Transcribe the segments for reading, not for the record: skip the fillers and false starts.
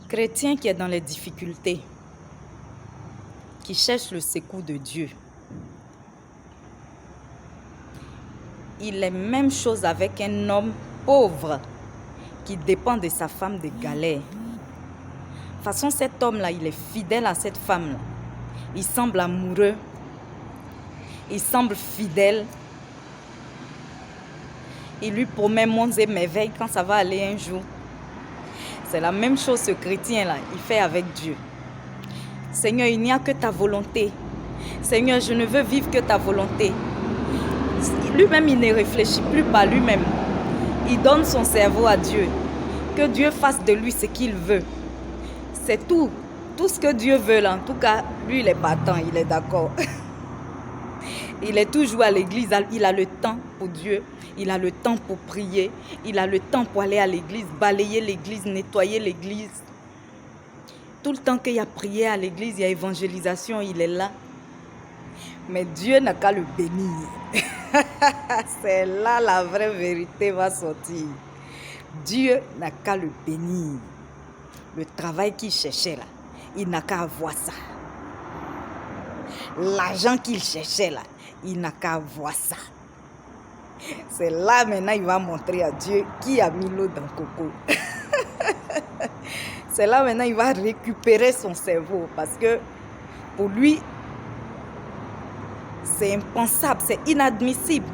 Chrétien qui est dans les difficultés, qui cherche le secours de Dieu, il est même chose avec un homme pauvre qui dépend de sa femme de galère. De toute façon, cet homme-là, il est fidèle à cette femme-là. Il semble amoureux, il semble fidèle. Il lui promet monts et merveilles quand ça va aller un jour. C'est la même chose ce chrétien-là, il fait avec Dieu. Seigneur, il n'y a que ta volonté. Seigneur, je ne veux vivre que ta volonté. Lui-même, il ne réfléchit plus par lui-même. Il donne son cerveau à Dieu. Que Dieu fasse de lui ce qu'il veut. C'est tout. Tout ce que Dieu veut là. En tout cas, lui, il est partant, il est d'accord. Il est toujours à l'église. Il a le temps pour Dieu. Il a le temps pour prier. Il a le temps pour aller à l'église, balayer l'église, nettoyer l'église. Tout le temps qu'il y a prière à l'église, il y a évangélisation, il est là. Mais Dieu n'a qu'à le bénir. C'est là la vraie vérité va sortir. Dieu n'a qu'à le bénir. Le travail qu'il cherchait là, il n'a qu'à avoir ça. L'argent qu'il cherchait là, il n'a qu'à avoir ça. C'est là maintenant il va montrer à Dieu qui a mis l'eau dans le coco. C'est là maintenant il va récupérer son cerveau parce que pour lui, c'est impensable, c'est inadmissible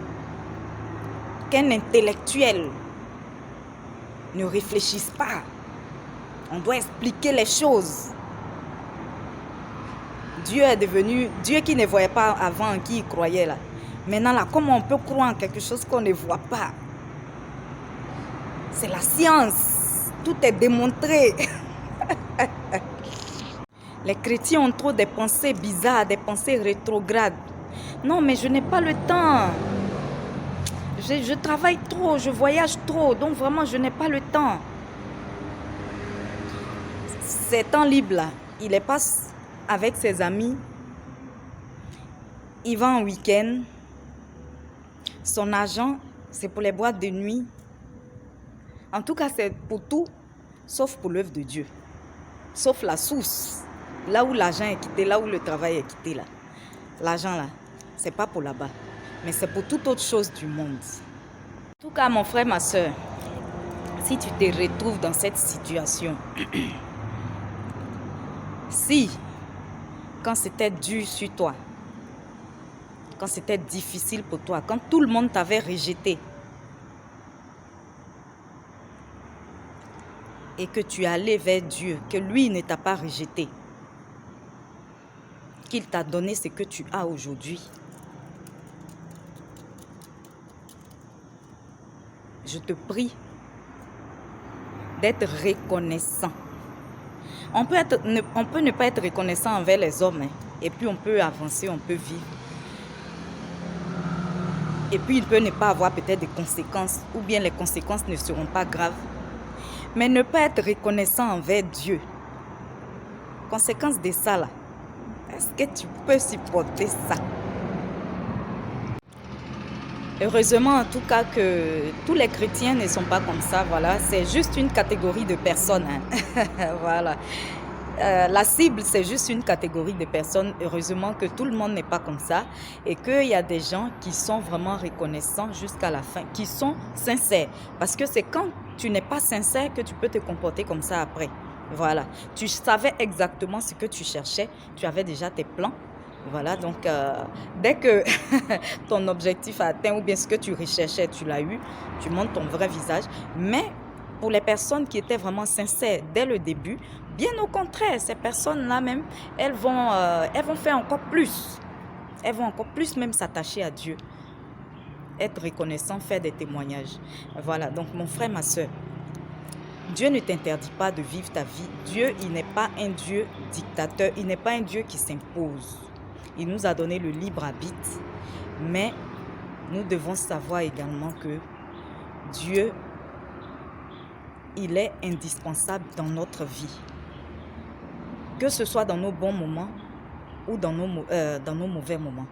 qu'un intellectuel ne réfléchisse pas. On doit expliquer les choses. Dieu est devenu, Dieu qui ne voyait pas avant, qui y croyait là. Maintenant là, comment on peut croire en quelque chose qu'on ne voit pas? C'est la science. Tout est démontré. Les chrétiens ont trop des pensées bizarres, des pensées rétrogrades. Non, mais je n'ai pas le temps. Je travaille trop, je voyage trop, donc vraiment, je n'ai pas le temps. Ces temps libres là, il les passe avec ses amis. Il va en week-end. Son argent, c'est pour les boîtes de nuit. En tout cas, c'est pour tout, sauf pour l'œuvre de Dieu. Sauf la source. Là où l'argent est quitté, là où le travail est quitté là. L'argent là, c'est pas pour là-bas. Mais c'est pour toute autre chose du monde. En tout cas, mon frère, ma soeur, si tu te retrouves dans cette situation, si, quand c'était dur sur toi, quand c'était difficile pour toi, quand tout le monde t'avait rejeté et que tu es allé vers Dieu, que lui ne t'a pas rejeté, qu'il t'a donné ce que tu as aujourd'hui, je te prie d'être reconnaissant. On peut ne pas être reconnaissant envers les hommes, hein, et puis on peut avancer, on peut vivre. Et puis il peut ne pas avoir peut-être des conséquences, ou bien les conséquences ne seront pas graves. Mais ne pas être reconnaissant envers Dieu. Conséquence de ça là, est-ce que tu peux supporter ça? Heureusement en tout cas que tous les chrétiens ne sont pas comme ça, voilà. C'est juste une catégorie de personnes, hein. Voilà. La cible, c'est juste une catégorie de personnes. Heureusement que tout le monde n'est pas comme ça et qu'il y a des gens qui sont vraiment reconnaissants jusqu'à la fin, qui sont sincères. Parce que c'est quand tu n'es pas sincère que tu peux te comporter comme ça après. Voilà. Tu savais exactement ce que tu cherchais, tu avais déjà tes plans. Voilà, donc dès que ton objectif est atteint ou bien ce que tu recherchais, tu l'as eu, tu montres ton vrai visage. Mais pour les personnes qui étaient vraiment sincères dès le début, bien au contraire, ces personnes-là même, elles vont faire encore plus. Elles vont encore plus même s'attacher à Dieu. Être reconnaissant, faire des témoignages. Voilà, donc mon frère, ma soeur, Dieu ne t'interdit pas de vivre ta vie. Dieu, il n'est pas un Dieu dictateur, il n'est pas un Dieu qui s'impose. Il nous a donné le libre arbitre, mais nous devons savoir également que Dieu, il est indispensable dans notre vie. Que ce soit dans nos bons moments ou dans nos mauvais moments.